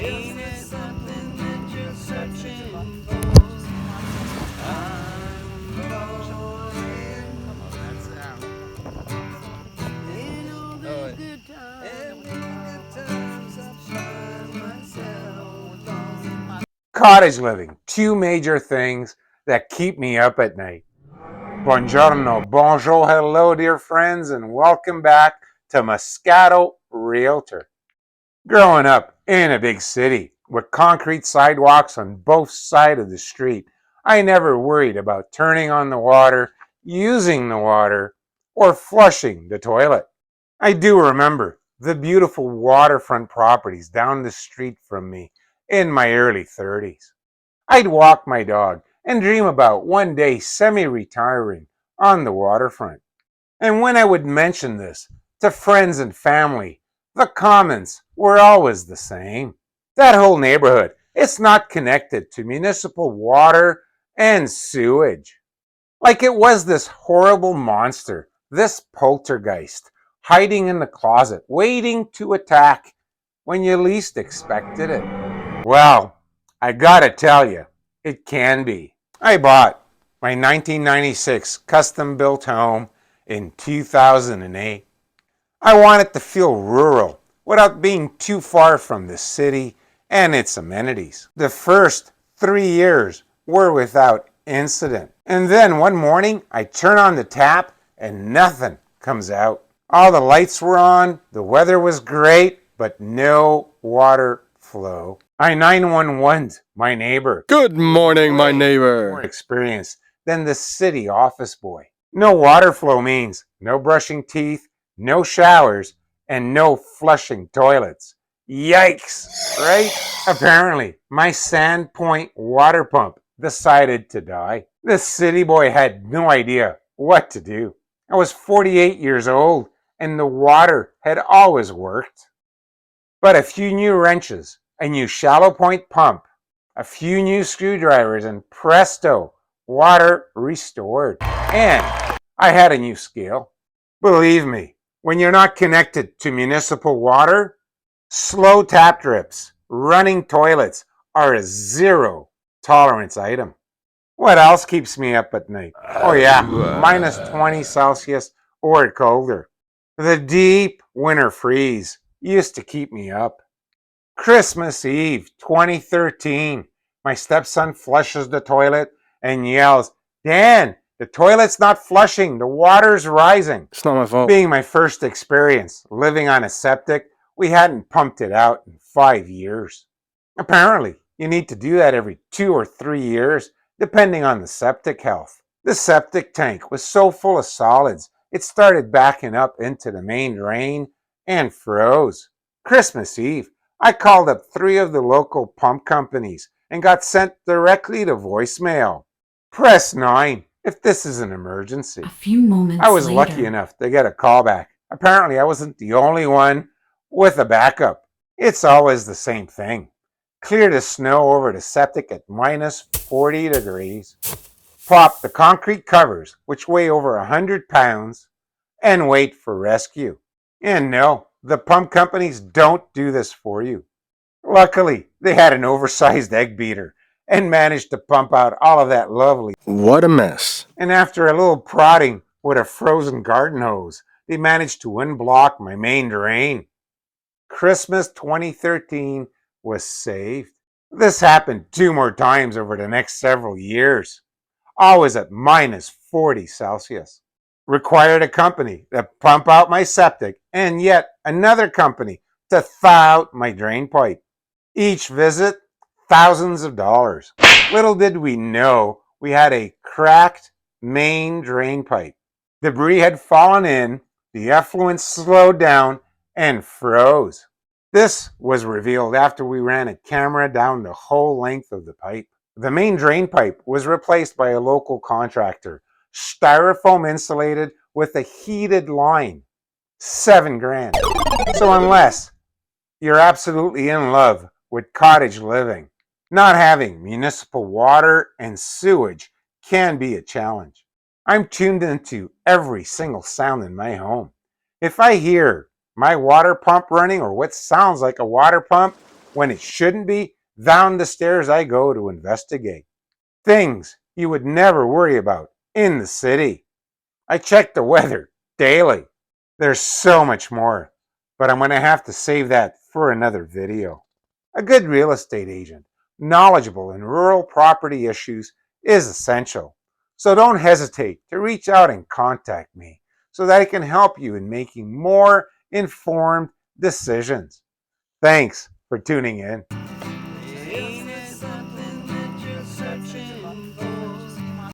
Ain't it something that you're searching for? I'm in all the good times, I find myself on. Cottage living, two major things that keep me up at night. Buongiorno, bonjour, hello, dear friends, and welcome back to Moscato Realtor. Growing up in a big city with concrete sidewalks on both sides of the street, I never worried about turning on the water, using the water, or flushing the toilet. I do remember the beautiful waterfront properties down the street from me in my early 30s. I'd walk my dog and dream about one day semi-retiring on the waterfront. And when I would mention this to friends and family, the comments were always the same. That whole neighborhood, it's not connected to municipal water and sewage. Like it was this horrible monster, this poltergeist, hiding in the closet, waiting to attack when you least expected it. Well, I gotta tell you, it can be. I bought my 1996 custom-built home in 2008. I wanted to feel rural without being too far from the city and its amenities. The first 3 years were without incident. And then one morning, I turn on the tap and nothing comes out. All the lights were on, the weather was great, but no water flow. I 911'd my neighbor. Good morning, my neighbor. More experienced than the city office boy. No water flow means no brushing teeth, no showers, and no flushing toilets. Yikes, right? Apparently, my Sandpoint water pump decided to die. The city boy had no idea what to do. I was 48 years old, and the water had always worked. But a few new wrenches, a new shallow point pump, a few new screwdrivers, and presto, water restored. And I had a new scale. Believe me, when you're not connected to municipal water, slow tap drips, running toilets are a zero tolerance item. What else keeps me up at night? Oh yeah, minus 20 Celsius or colder. The deep winter freeze used to keep me up. Christmas Eve 2013, my stepson flushes the toilet and yells, "Dan, the toilet's not flushing, the water's rising." It's not my fault. Being my first experience living on a septic, we hadn't pumped it out in 5 years. Apparently, you need to do that every 2 or 3 years, depending on the septic health. The septic tank was so full of solids, it started backing up into the main drain and froze. Christmas Eve, I called up 3 of the local pump companies and got sent directly to voicemail. Press 9 if this is an emergency. A few moments I was later. lucky enough to get a call back. Apparently, I wasn't the only one with a backup. It's always the same thing. Clear the snow over the septic at minus 40 degrees. Pop the concrete covers, which weigh over 100 pounds, and wait for rescue. And no, the pump companies don't do this for you. Luckily, they had an oversized egg beater and managed to pump out all of that lovely. What a mess. And after a little prodding with a frozen garden hose, they managed to unblock my main drain. Christmas 2013 was saved. This happened 2 more times over the next several years, always at minus 40 Celsius. Required a company to pump out my septic and yet another company to thaw out my drain pipe. Each visit, thousands of dollars. Little did we know we had a cracked main drain pipe. Debris had fallen in, the effluent slowed down and froze. This was revealed after we ran a camera down the whole length of the pipe. The main drain pipe was replaced by a local contractor, styrofoam insulated with a heated line. $7,000. So unless you're absolutely in love with cottage living, not having municipal water and sewage can be a challenge. I'm tuned into every single sound in my home. If I hear my water pump running or what sounds like a water pump, when it shouldn't be, down the stairs I go to investigate. Things you would never worry about in the city. I check the weather daily. There's so much more, but I'm going to have to save that for another video. A good real estate agent, knowledgeable in rural property issues, is essential. So don't hesitate to reach out and contact me so that I can help you in making more informed decisions. Thanks for tuning in.